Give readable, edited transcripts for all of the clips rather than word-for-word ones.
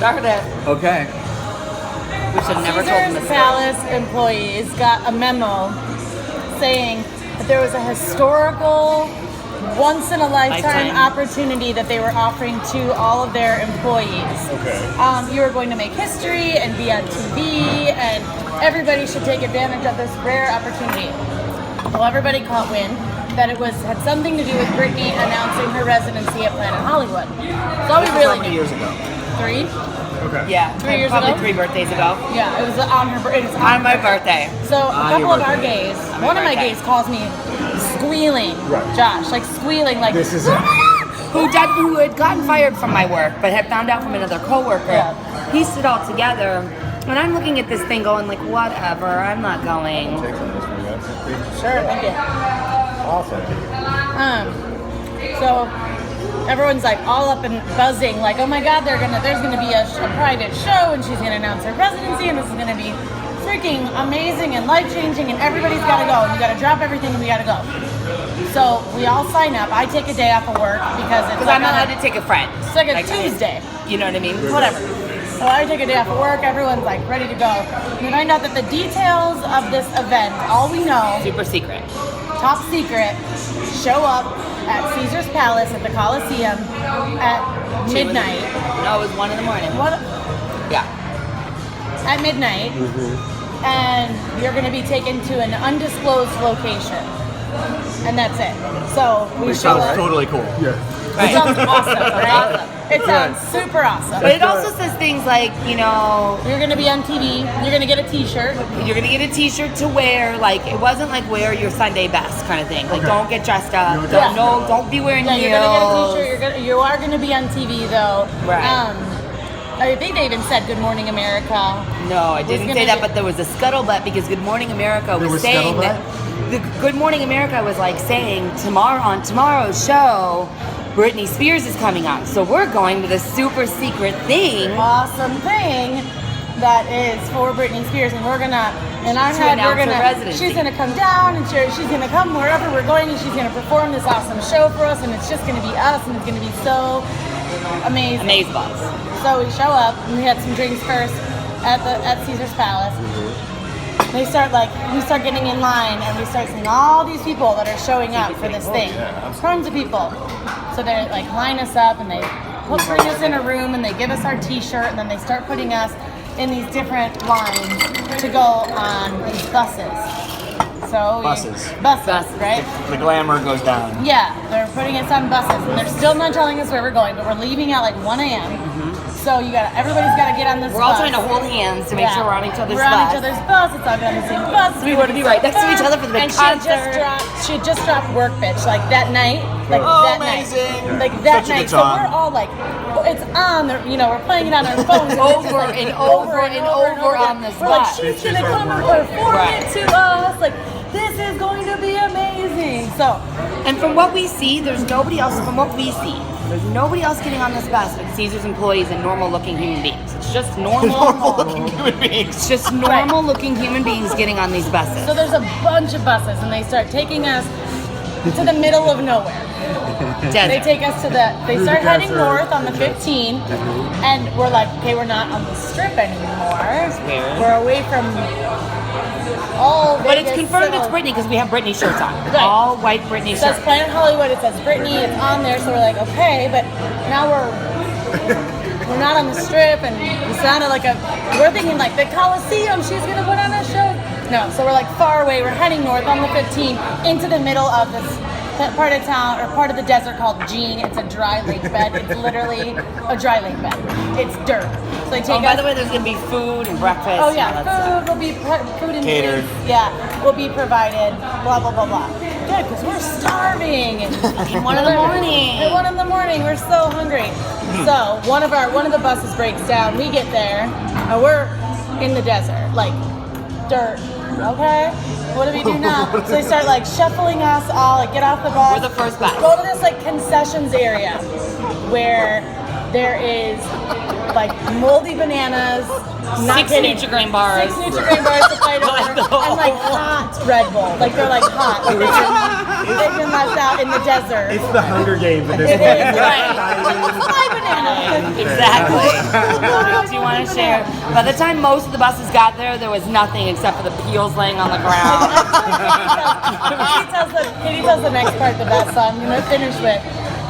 Start it. Okay. We should have never told them Caesar's this. Palace employees got a memo saying that there was a historical, once-in-a-lifetime Lifetime. opportunity that they were offering to all of their employees. Okay. You were going to make history and be on TV, and everybody should take advantage of this rare opportunity. Well, everybody caught wind that it had something to do with Britney announcing her residency at Planet Hollywood. So we How really many knew. years ago? 3? Okay. Yeah, 3 years probably ago? 3 birthdays ago. Yeah, it was on her. It was On my birthday. So a On couple your of our birthday. gays, my one of my birthday. gays calls me squealing, Right. Josh, like squealing, like This is Who had gotten fired from my work, but had found out from another coworker. Yeah. Pieced it all together, and I'm looking at this thing going like, whatever. I'm not going. Take some of this for you guys. sure, thank you. Awesome. So everyone's like all up and buzzing, like, oh my God, there's gonna be a private show, and she's gonna announce her presidency, and this is gonna be freaking amazing and life changing, and everybody's gotta go, and we gotta drop everything, and we gotta go. So we all sign up. I take a day off of work because it's Because like I'm not allowed to take a friend. It's like a Tuesday. You know what I mean? Whatever. So I take a day off of work, everyone's like ready to go. We find out that the details of this event, all we know, Super secret. top secret, show up at Caesar's Palace at the Coliseum at midnight. No, it was 1 in the morning. What? Yeah. At midnight. And you're going to be taken to an undisclosed location. And that's it. So we Which show sounds up. totally cool. It sounds awesome, right? It sounds super awesome. But it also says things like, you know, You're going to be on TV. You're going to get a t-shirt. you're gonna get a T-shirt to wear. Like it wasn't like wear your Sunday best kind of thing. Like don't get dressed up. Yeah. Don't be wearing Yeah, heels. you're gonna get a t-shirt. You are gonna be on TV though. Right. I think they even said "Good Morning America." No, I didn't gonna say that, be- but there was a scuttlebutt because Good Morning America There was was saying that the Good Morning America was like saying on tomorrow's show, Britney Spears is coming out, so we're going to the super secret thing. Awesome thing that is for Britney Spears, and we're gonna in our To head we're announce her gonna residency. she's gonna come down and she's gonna come wherever we're going, and she's gonna perform this awesome show for us, and it's just gonna be us, and it's gonna be so amazing. Amazeballs. So we show up and we had some drinks first at Caesar's Palace. We start getting in line, and we start seeing all these people that are showing up for this thing. Tons of people. So they like line us up, and they bring us in a room, and they give us our T-shirt, and then they start putting us in these different lines to go on these buses. So Buses. buses, right? The glamour goes down. Yeah, they're putting us on buses, and they're still not telling us where we're going, but we're leaving at like 1 a.m. So everybody's got to get on this We're all bus. trying to hold hands to make sure we're on each other's We're on bus. each other's bus. It's all on the same bus. We want to be right next to each other for the big And she had concert. just dropped Work Bitch like that night. Like Oh, that amazing. night. Like that Such a night. good So song. we're all like, it's on. We're playing it on our phones. and it's just, Over like, and over and over on this We're like, bus. she's gonna come and perform Right. it to us. Like this is going to be amazing. So And from what we see, there's nobody else. From what we see, there's nobody else getting on this bus but Caesar's employees and normal-looking human beings. It's just Normal-looking human beings. It's just normal-looking human beings getting on these buses. So there's a bunch of buses, and they start taking us to the middle of nowhere. They Desert. take us they start heading north on the 15, and we're like, okay, we're not on the strip anymore. weird. We're away from all But it's Vegas confirmed it's City. Britney because we have Britney shirts on. Right. All white Britney It says shirts. Planet Hollywood, it says Britney, it's on there, so we're like, okay, but now we're not on the strip, and it's not we're thinking like the Coliseum, she's gonna put on a show. No, so we're like far away, we're heading north on the 15 into the middle of this part of town, or part of the desert called Jean. It's a dry lake bed. It's literally a dry lake bed. It's dirt. So they take Oh, by us. the way, there's gonna be food and breakfast. Oh and all yeah, that stuff. food will be food and Catered. drinks, yeah, will be provided. Blah blah blah blah. Good, because we're starving. And At 1 in the morning. At 1 in the morning, we're so hungry. So one of the buses breaks down. We get there, and we're in the desert, like dirt. Okay, what do we do now? So they start like shuffling us all, like get off the bus. We're the first bus. Go to this like concessions area where there is like moldy bananas, not 6 kidding, Nutri-Grain bars. 6 Nutri-Grain bars to fight over, and like hot Red Bull. Like they're like hot. Like they've been left out in the desert. It's the Hunger Games of this It place. is, right. Fly banana. Exactly. Do you want to share? By the time most of the buses got there was nothing except for the peels laying on the ground. Katie tells the next part the best, so I'm gonna finish with.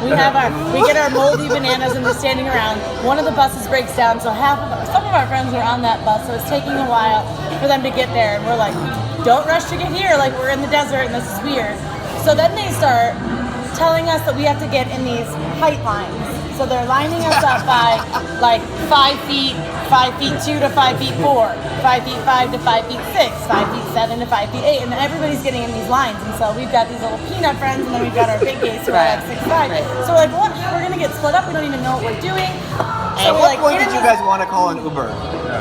We get our moldy bananas and we're standing around. One of the buses breaks down, so some of our friends were on that bus, so it's taking a while for them to get there. And we're like, don't rush to get here, like we're in the desert and this is weird. So then they start telling us that we have to get in these height lines. So they're lining us up by like 5 feet, 5 feet 2 to 5 feet 4, 5 feet 5 to 5 feet 6, 5 feet 7 to 5 feet 8, and everybody's getting in these lines. And so we've got these little peanut friends, and then we've got our big gays who are like 6'5". So we're like, what? We're gonna get split up. We don't even know what we're doing. At what point did you guys want to call an Uber?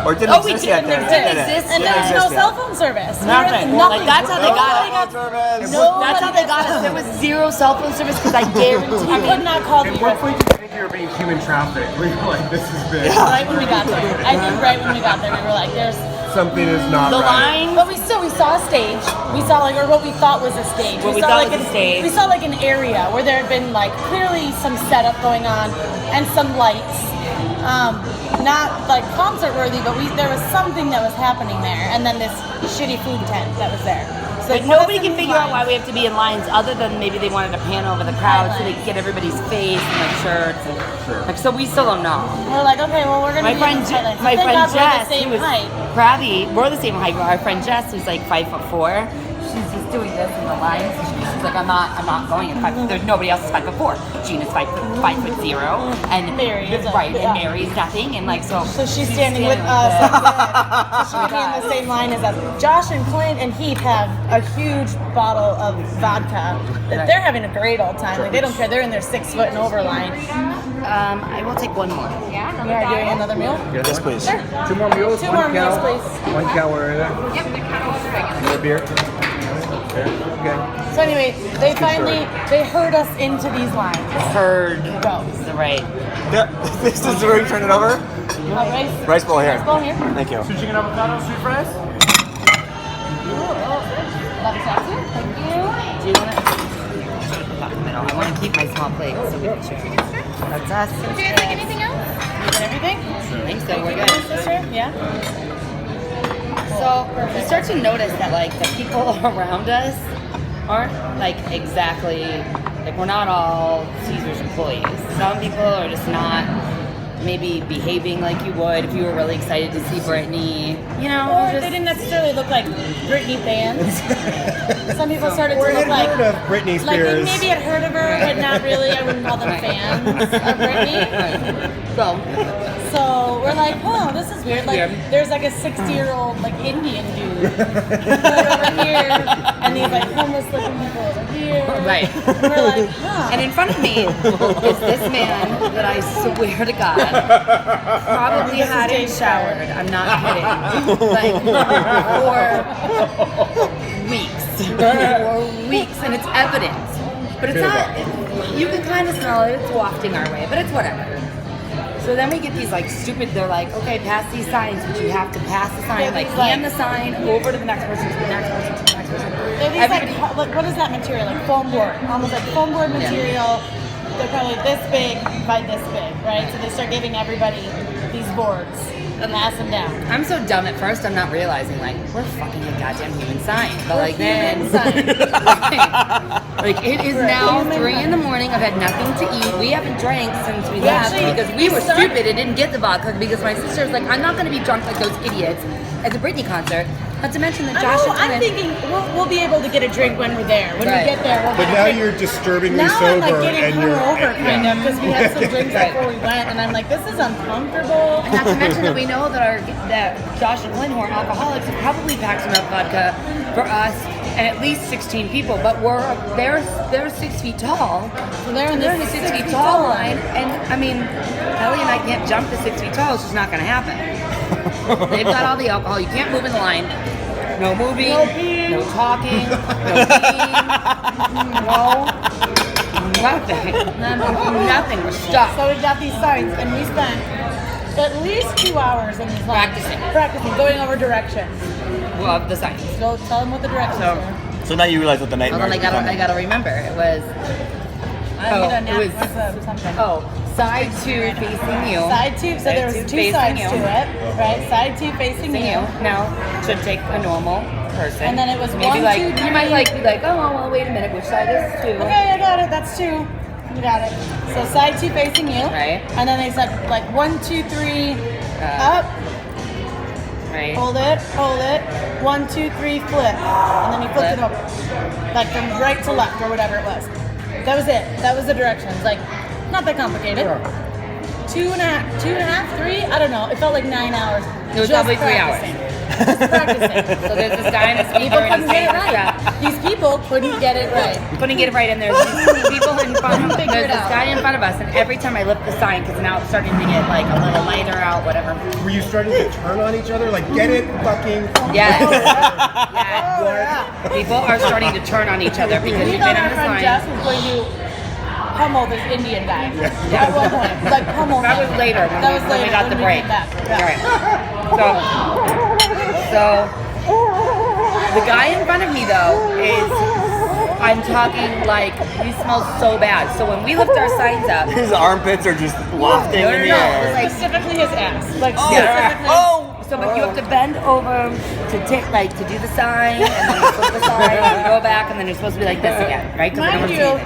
Or didn't we exist yet? didn't then? exist. And Yeah. there's no cell phone service. Nothing. Nothing. Like, that's how they got Nobody us. Service. That's how they got us. There was 0 cell phone service because I guarantee. I could not call the At what US. point did you think you were being human trafficked? Were you like, this is big? Right when we got there. I think right when we got there, we were like, there's Something is not The right. line. But we saw a stage. We saw like, or what we thought was a stage. What we saw thought like was a stage. We saw like an area where there had been like clearly some setup going on and some lights. Not like concert worthy, but there was something that was happening there. And then this shitty food tent that was there. So But nobody can figure out why we have to be in lines other than maybe they wanted to pan over the crowd so they could get everybody's face and like shirts. And, like, so we still don't know. We're like, okay, well, we're gonna My be friend, in the highlights. my Thank friend God we're Jess, the same who was height. crabby, we're the same height. Our friend Jess, who's like 5'4", she's just doing this in the lines. She's like, I'm not going at 5 foot. There's nobody else is 5'4". Gina's 5'0", and Mary is a- right, yeah. and Mary's nothing, and like so. So she's standing with us. So she'll be in the same line as us. Josh and Clint and Heath have a huge bottle of vodka. They're having a great old time. Like they don't care. They're in their 6 foot and over line. I will take one more. Yeah, we are doing another meal. Yes, please. Sure. 2 more meals, 2 one more meals, cow. please. 1 cow over there. Yep, the cattle was regular. Another beer. Okay. So anyway, they finally heard us into these lines. Herd Go. is the right. Yeah, this is where you turn it over. Rice. Rice bowl here. Rice bowl here. Thank you. Two chicken avocado, sweet fries? Love the sauce here. Thank you. Do you want to? I want to keep my small plate so we can share. That's us. Do you guys like anything else? You get everything? I think so. We're good. Sister? Yeah. So we start to notice that like the people around us aren't like exactly like we're not all Caesar's employees. Some people are just not maybe behaving like you would if you were really excited to see Brittany. You know, Or just, they didn't necessarily look like Britney fans. Some people started to Or look had like heard of Britney like they Spears. maybe had heard of her, but not really. I wouldn't call them fans of Britney. So we're like, oh, this is weird. Like, there's like a 60-year-old like Indian dude over here, and these like homeless-looking people over here. Right. And we're like, huh. And in front of me is this man that I swear to God probably This is hadn't Dave showered. I'm not kidding. Like for weeks, and it's evident. But it's not. You can kind of smell it. It's wafting our way, but it's whatever. So then we get these like stupid. They're like, okay, pass these signs, but you have to pass the sign. Yeah, Like these, hand like- the sign over to the next person, to the next person, to the next person. They're these like what is that material? Like foam board, almost like foam board material. They're probably this big by this big, right? So they start giving everybody these boards and pass them down. I'm so dumb at first, I'm not realizing, like, we're fucking a goddamn human sign. But, like, then. Human sign. Like, it is now 3 in the morning. I've had nothing to eat. We haven't drank since we left actually- because we were started- stupid and didn't get the vodka because my sister was like, I'm not going to be drunk like those idiots at the Britney concert. Not to mention that Josh and I'm Ellen- thinking we'll be able to get a drink when we're there. When Right. we get there, we'll But get a now drink. you're disturbingly Now I'm sober like getting and you're hungover kind of because we had some drinks Right. before we went, and I'm like, this is uncomfortable. And not to mention that we know that Josh and Lynn, who are alcoholics, have probably packed enough vodka for us and at least 16 people. But they're 6 feet tall. So they're in They're in the the 6 feet tall line, and I mean, Kelly and I can't jump to 6 feet tall. It's just not going to happen. They've got all the alcohol. You can't move in the line. No moving. No peeing. No talking. No peeing. Nothing. Nothing. We're stuck. So we got these signs, and we spent at least 2 hours in these lines. Practicing, going over directions. Love the signs. So tell them what the directions So- are. So now you realize what the Hold nightmare on, I gotta remember. It was Something. side 2 facing you. Side 2, so there was Side 2 facing sides you. to it, right? Side 2 facing Facing you. you. Now should take a normal person. And then it was maybe 1, like 2, you 3. might like be like, oh well, wait a minute, which side is 2? Okay, I got it. That's 2. You got it. So side 2 facing you. Right. And then they said like 1, 2, 3, up. Right. Hold it. 1, 2, 3, flip. And then you flipped it over. Like from right to left or whatever it was. That was it. That was the directions. Like, not that complicated. 2.5, 3? I don't know. It felt like 9 hours. It was Just probably 3 hours. practicing. Just practicing. So there's this guy and this People speaker and couldn't he's get it saying right. stuff. These people couldn't get it right. Couldn't get it right, and there's these people in front of Figure there's it this out. guy in front of us, and every time I lift the sign, because now it's starting to get like a little lighter out, whatever. Were you starting to turn on each other? Like, get it, fucking. Yes. Oh, Yes. yeah. People are starting to turn on each other because We you've thought been our on the friend sign. Jess was going to pummel this Indian guy at one point. Like pummel That him. was later when That we- was when we later, got the when break. came back. Yeah. Right. So the guy in front of me though is, I'm talking like, he smells so bad. So when we lift our signs up, His armpits are just wafting No, in the no, air. it's like- Specifically his ass. Like Yeah. specifically. Oh! so but you have to bend over to take like to do the sign, and then you flip the sign, and you go back, and then you're supposed to be like this again, right? 'Cause we don't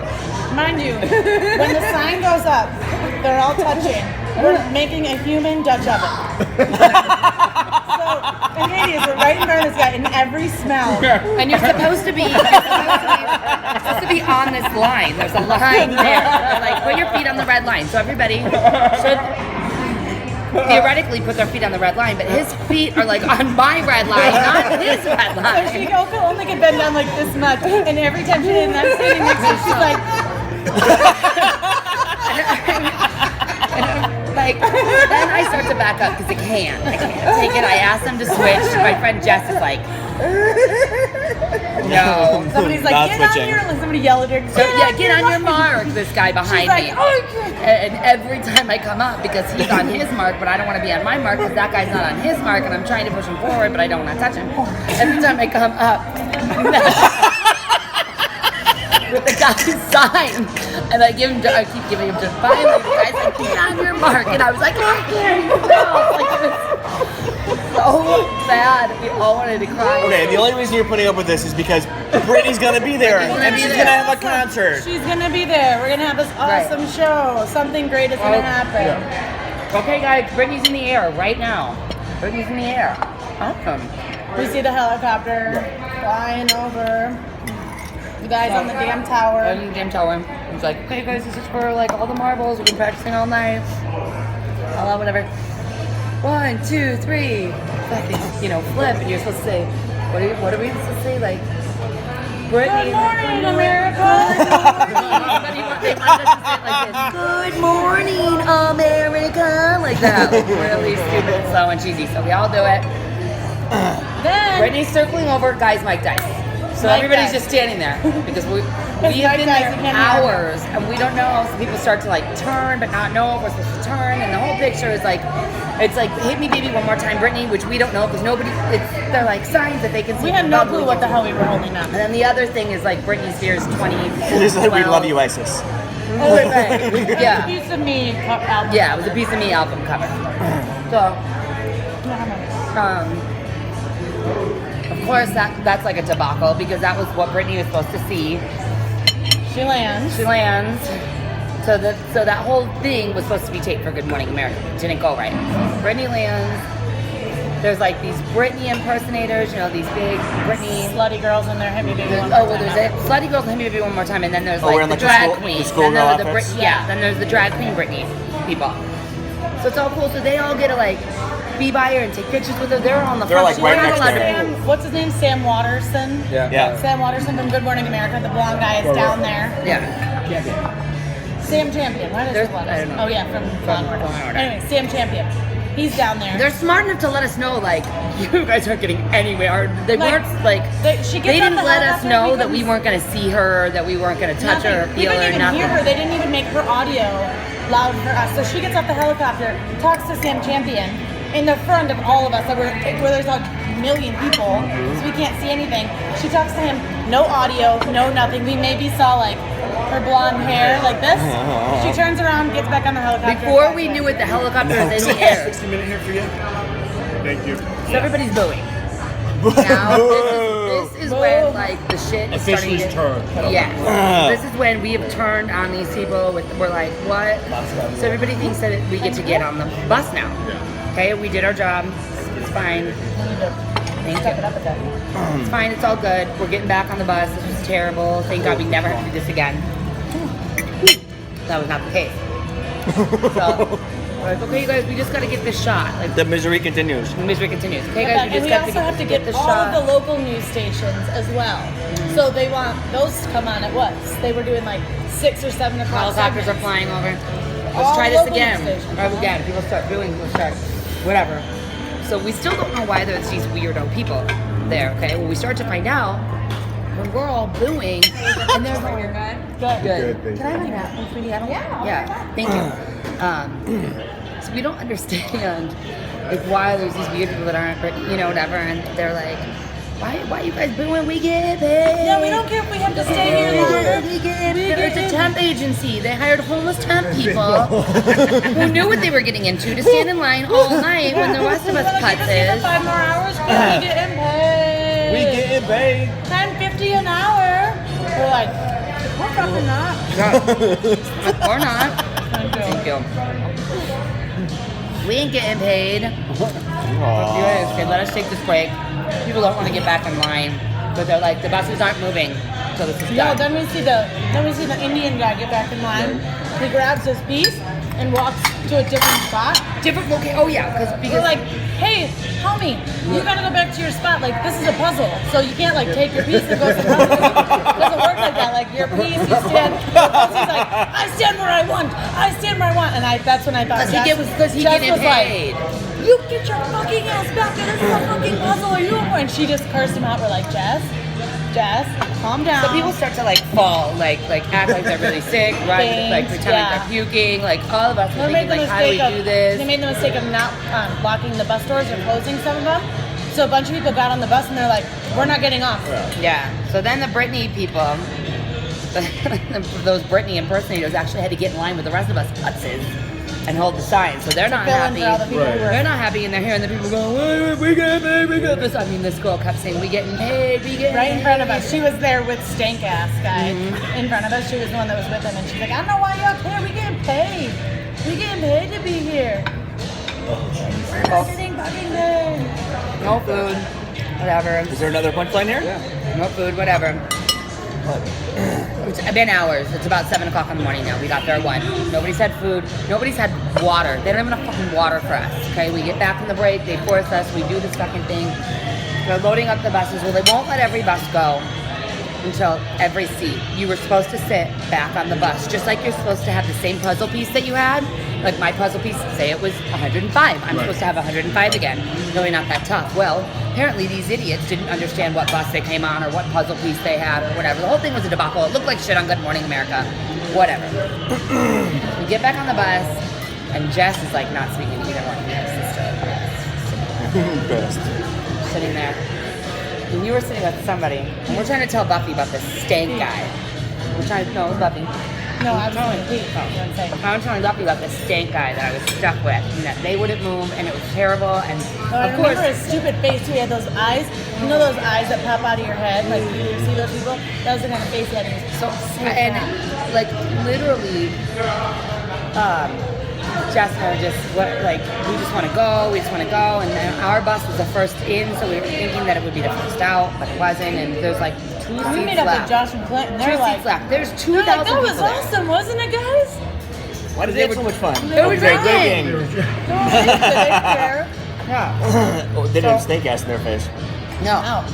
Mind see you, anything. when the sign goes up, they're all touching. We're making a human Dutch oven. So, and Hades, we're right in front of this guy in every smell. And you're supposed to be on this line. There's a line there. Like, put your feet on the red line. So everybody should theoretically put their feet on the red line, but his feet are like on my red line, not his red So she line. only could bend down like this much, and every time she did, and I'm standing next to her, she's like, Like, then I start to back up because I can't take it. I asked them to switch. My friend Jess is like, no. somebody's like, Not get switching. on your, and somebody yelled at her, So yeah, get on your mark. This guy behind She's like, me. oh, okay. And every time I come up, because he's on his mark, but I don't want to be on my mark because that guy's not on his mark, and I'm trying to push him forward, but I don't want to touch him. Every time I come up with the guy's sign, and I keep giving him to finally, the guy's like, get on your mark, and I was like, I can't even know. Like, it was so bad. We all wanted to cry. Okay, the only reason you're putting up with this is because Brittany's gonna be there, Brittany's gonna and be she's there. gonna have a concert. She's gonna be there. We're gonna have this awesome show. Something great is gonna Oh, happen. Okay, guys, Brittany's in the air right now. Brittany's in the air. Awesome. We see the helicopter flying over. The guys on the damn tower. In the damn tower. He's like, okay, guys, this is for like all the marbles. We've been practicing all night. All whatever. 1, 2, 3. Fucking, flip, and you're supposed to say, what are we supposed to say? Like, Brittany. Good morning, America. They wanted us to say it like this. Good morning, America. Like that. Like really stupid, slow, and cheesy. So we all do it. Then Brittany's circling over, guys, Mike dice. So Mike everybody's dice. just standing there because we Mike have been dice, there you can't hours and we don't know. So people start to like turn but not know if we're supposed to turn, and the whole picture is like, it's like hit me baby one more time, Brittany, which we don't know because they're like signs that they can see. we had from no above. clue what the hell we were holding up. And then the other thing is like Britney Spears 20. They said we love you, ISIS. Oh, right. It was a Yeah. piece of me album. Yeah, it was a Piece of Me album cover. So, of course, that's like a debacle because that was what Britney was supposed to see. She lands. She lands. So that whole thing was supposed to be taped for Good Morning America. It didn't go right. Britney lands. There's like these Britney impersonators, these big Britney. Slutty girls in there. Hit me, baby. There's, one oh, more well, time. there's it. Slutty Girls and Hit Me Baby One More Time, and then there's wearing, like the like, drag the queen. schoolgirl Then there's outfits? then there's the drag queen Britney people. So it's all cool. So they all get to like be by her and take pictures with her. They're on the They're, front. like, right They're not next to allowed her. move. What's his name? Sam Waterson. Yeah. Sam Waterson from Good Morning America. The blonde guy is down there. Yeah. Sam Champion. Why does There's- it I don't know. Oh yeah, from Law and Order. Law and Order. Anyway, Sam Champion. He's down there. They're smart enough to let us know, like, you guys aren't getting anywhere. They Like, weren't, like, she gets they off didn't the let us helicopter, know we that we couldn't- weren't going to see her, that we weren't going to touch her or Nothing. feel We her, couldn't even nothing. hear her. They didn't even make her audio loud for us. So she gets off the helicopter, talks to Sam Champion in the front of all of us, that where there's like a million people, so we can't see anything. She talks to him, no audio, no nothing. We maybe saw like her blonde hair like this. She turns around, gets back on the helicopter. Before we knew it, the helicopter was in the air. 60-minute here for you. Thank you. So everybody's booing. Now, this is when, like, the shit is starting Officially to... turned. Yeah. This is when we have turned on these people. We're like, what? So everybody thinks that we get to get on the bus now. Okay, we did our job. It's fine. Thank you. It's fine. It's all good. We're getting back on the bus. This was terrible. Thank God we never have to do this again. That was not the case. So, we're like, okay, you guys, we just got to get this shot. Like, The misery continues. the misery continues. Okay, Yeah, guys, we and just we got also have to get this all shot. of the local news stations as well. So they want those to come on at once. They were doing like 6 or 7 o'clock. Helicopters are segments. flying over. All Let's try this local again. news stations. Try it again. People start doing, we'll start, whatever. So we still don't know why there's these weirdo people there, okay? Well, we start to find out when we're all booing and they're going, Good. good. Good, Can I have a napkin, sweetie? I don't Yeah, thank you. So we don't understand like why there's these weird people that aren't, you know, whatever, and they're like, why you guys booing? We get paid. Yeah, we don't care if we have to stay here longer. We get paid. It's a temp agency. They hired homeless temp people who knew what they were getting into to stand in line all night when the rest of us Give us even putzes. 5 more hours. We're getting paid. We getting paid. $10.50 an hour. We're like, we're fucking not. Or not. Thank you. We ain't getting paid. Okay, let us take this break. People don't want to get back in line, but they're like, the buses aren't moving, so this is No, done. then we see the Indian guy get back in line. He grabs his piece and walks to a different spot. Different location. Oh yeah, We're because like, hey, homie, you gotta go back to your spot. Like, this is a puzzle, so you can't like take your piece and go to the puzzle. It doesn't work like that. Like your piece, you stand. He's like, I stand where I want. I stand where I want. And that's when I thought because he Jess getting was paid. Like, you get your fucking ass back there. This is a fucking puzzle. Are you? And she just cursed him out. We're like, Jess, calm down. So people start to like fall, like act like they're really sick, right? Like pretend like they're puking, like all of us are They made thinking the like, how do we mistake do of this? they made the mistake of not locking the bus doors or closing some of them. So a bunch of people got on the bus and they're like, "We're not getting off." Yeah. So then the Britney people, those Britney impersonators actually had to get in line with the rest of us putzes and hold the sign. So they're not Fill in happy. for all the people who were. They're not happy, and they're hearing the people going, we get paid, we get this. I mean, this girl kept saying, we getting paid, we getting Right in paid. front of us. She was there with stank ass guy Mm-hmm. in front of us. She was the one that was with him, and she's like, "I don't know why y'all care. We getting paid. We getting paid to be here. We're getting fucking paid." No food, whatever. Is there another punchline here? No food, whatever. It's been hours. It's about 7 o'clock in the morning now. We got there at 1. Nobody's had food. Nobody's had water. They don't have enough fucking water for us. Okay, we get back from the break. They force us. We do this fucking thing. They're loading up the buses. Well, they won't let every bus go until every seat. You were supposed to sit back on the bus, just like you're supposed to have the same puzzle piece that you had. Like my puzzle piece, say it was 105. I'm supposed to have 105 again. Really not that tough. Well, apparently these idiots didn't understand what bus they came on or what puzzle piece they had or whatever. The whole thing was a debacle. It looked like shit on Good Morning America. Whatever. We get back on the bus, and Jess is like not speaking to either one of her sister. Best. Sitting there. And you were sitting with somebody, and we're trying to tell Buffy about this stank guy. We're trying to, no, it was Buffy. No, I was telling Pete. I was telling Buffy about this stank guy that I was stuck with, and that they wouldn't move, and it was terrible, and I of course, remember his stupid face too. He had those eyes. You know those eyes that pop out of your head? Like you see those people? That was the kind of face he had. He was so, bad. and like literally, Jessica just, like, we just want to go, and then our bus was the first in, so we were thinking that it would be the first out, but it wasn't, and there's like 2 we seats made up left. with Josh and Clinton. 2 They're like, seats left. There's 2,000 they're like, that people was there. awesome, wasn't it, guys? Why did they have so much fun? They were Great drinking. drinking. No, they didn't care. Yeah. Oh, they didn't have steak ass in their face. No. No.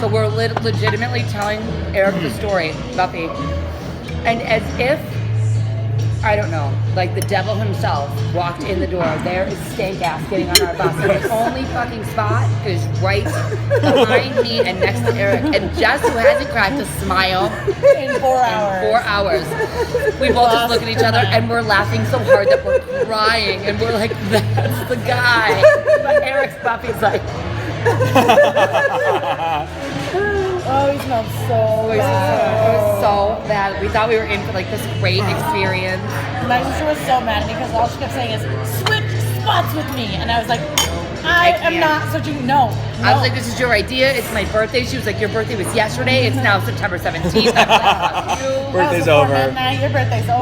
So we're legitimately telling Eric the story, Buffy, and as if I don't know, like the devil himself walked in the door. There is stank ass getting on our bus. And the only fucking spot is right behind me and next to Eric. And Jess, who hasn't cracked a smile In 4 hours. 4 hours, we both just look at each other and we're laughing so hard that we're crying. And we're like, that's the guy. But Eric's Buffy's like, Oh, he smelled so it was bad. so bad. We thought we were in for like this great experience. My sister was so mad at me because all she kept saying is, switch spots with me. And I was like, I am can't. not switching. No. I was like, this is your idea. It's my birthday. She was like, your birthday was yesterday. It's now September 17th. I was like, fuck you. Birthday's before over. midnight, your birthday's over.